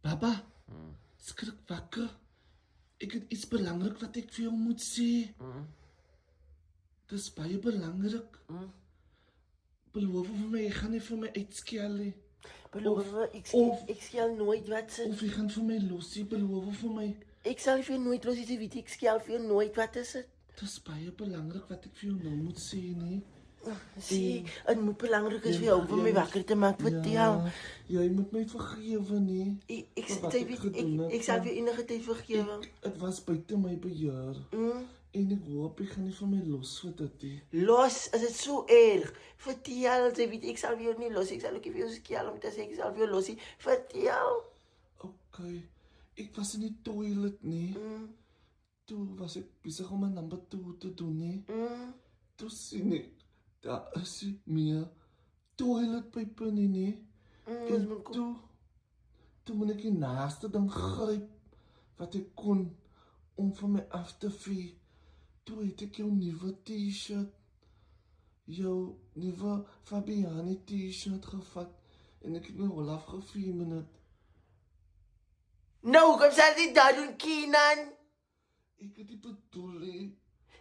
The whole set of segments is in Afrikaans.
Baba, skrik wakker. Ek het iets belangrik wat ek vir jou moet sê. Dis baie belangrik. Beloof vir my, jy gaan nie vir my uitskel nie. Beloof, ek skel nooit wat se. Of jy gaan vir my los, jy beloof vir my. Ek sal vir jou nooit los, jy weet ek skel vir jou nooit wat is dit. Dis baie belangrik wat ek vir jou nou moet sê, nie? Sê, het moet belangrik is vir jou om vir my wakker te maak, vertel. Ja, jy moet my vergewe, nie? Ek sal vir enige tyd vergewe. Het was buite my beheer. En ek hoop ek gaan nie van my los vir dit nie. Los, is dit so erg? Vertel, jy weet, ek sal vir jou nie los, ek sal ook nie vir jou skel om te sê, ek sal vir jou los nie. Vertel. Ok, ek was in die toilet, nie? Toe was ek besig om my number 2 te doen, nie? Toe sien ek, daar is nie meer toiletpype nie, nie? En toe moet ek die naaste ding gryp wat ek kon om van my af te vee. Toe het ek jou nuwe t-shirt, jou nuwe Fabiani t-shirt gevat en ek het my hol afgevee met het. Nou, kom sal jy daar doen, Keenan? Ek het die bedoel, nie.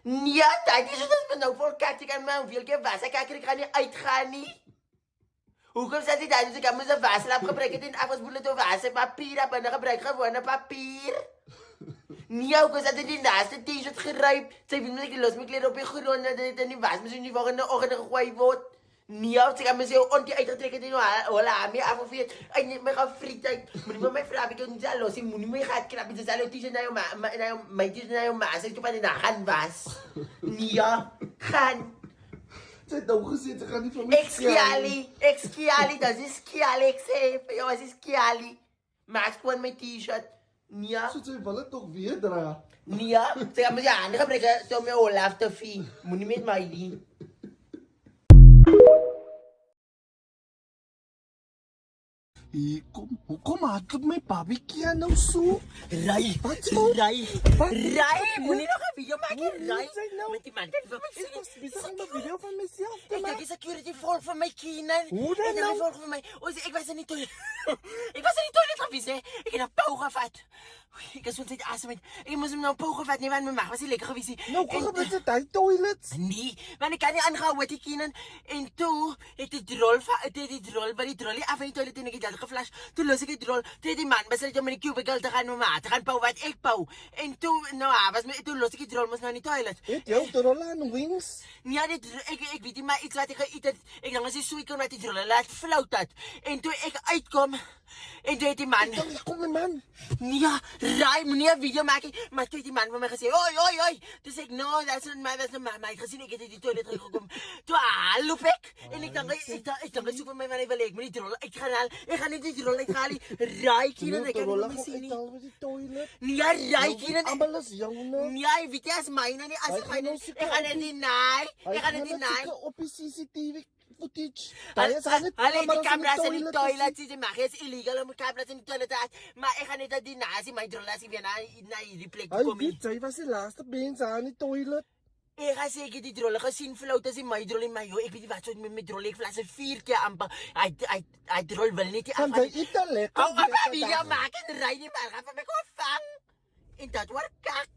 Nee, dit is wat ons nou voor kyk, ek kan my veel keer was, ek gaan nie uitgaan nie. Hoekom sal jy daar doen, ek moet 'n waslap gebruik het en afwasboele te was, papier op en gebruik gewone papier. Nee, ook as dit die naaste t-shirt geryp, sy wil net los my klere op die grond en dit in die wasmasjien die volgende oggend gegooi word. Nee, sy gaan my sê ontie uitgetrek het en hola, my afgevee en my gefriet uit. Moenie vir my vra ek kan nie los, moenie my gat krap, dit is al t-shirt na jou my t-shirt na jou ma, sy toe van die gaan was. Nee, gaan. Sy het nou gesê, sy gaan nie van my Ek skiali, dat is skiali, ek sê vir jou, as is skiali. Maak gewoon my t-shirt. Nee. So sy wil het toch weer dra. Nee, sy gaan my sy handen gebruik, so my Olaf te vee. Moenie met my die. Hey, hoekom hardloop my babietjie nou so? Ry, moenie nog 'n video maak nie, ry. Met die man, dit wil my sê. Ek besig om 'n video van myself te Ek maak. dink die security volg vir my Keenan. Hoe dan nou? Volg vir my. Ek was in die toilet. Ek was in die toilet gewees, hè. Ek het 'n pou gevat. Ek is so net asem met. Ek moes hom nou 'n pou gevat nie, want my maag was nie lekker gewees nie. Nou kom gebeur dit hy toilets. Nee, want ek kan nie aangehou het die Keenan. En toe het die drol by die drollie af in die toilet en ek het dit geflash. Toe los ek die drol. Toe het die man besluit om in die cubicle te gaan met my te gaan pou wat ek pou. En toe toe los ek die drol mos nou in die toilet. Het jou drol aan wings? Nee, ek weet nie maar iets wat ek geëet het. Ek dink as die suiker wat die drol laat flout het. En toe ek uitkom en toe het die man. Kom die man. Nee, raai moenie 'n video maak nie. Maar toe het die man vir my gesê, "Oi." Toe sê ek, "No, that's not my gesien ek het uit die toilet gekom." Toe loop ek en ek dink so vir my man wil ek moet die drol ek gaan nie die drol uithaal nie. Raai Keenan, ek kan nie sien nie. Nee, raai Keenan. Almal is joune. Nee, weet jy as myne nie as ek gaan dit deny. Ek gaan dit deny. Op die CCTV footage. Hulle die kameras in die toilet, sy mag is illegal om kameras in die toilet te hê. Maar ek gaan net dit deny as my drol as ek weer na hierdie plek kom. Sy was die laaste mens aan die toilet. Ek gaan sê ek het die drolle gesien flout as my drol en my ek weet nie wat so met my drol ek flas 4 keer amper. Hy drol wil net aan sy eet lekker. Ou, maar wie jy maak en ry nie maar gaan vir my kom vang. En dat word kak.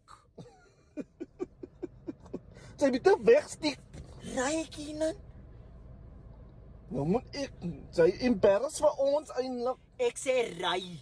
Sy moet wegsteek. Ry Keenan. Nou moet ek sy embarrass vir ons eintlik. Ek sê ry.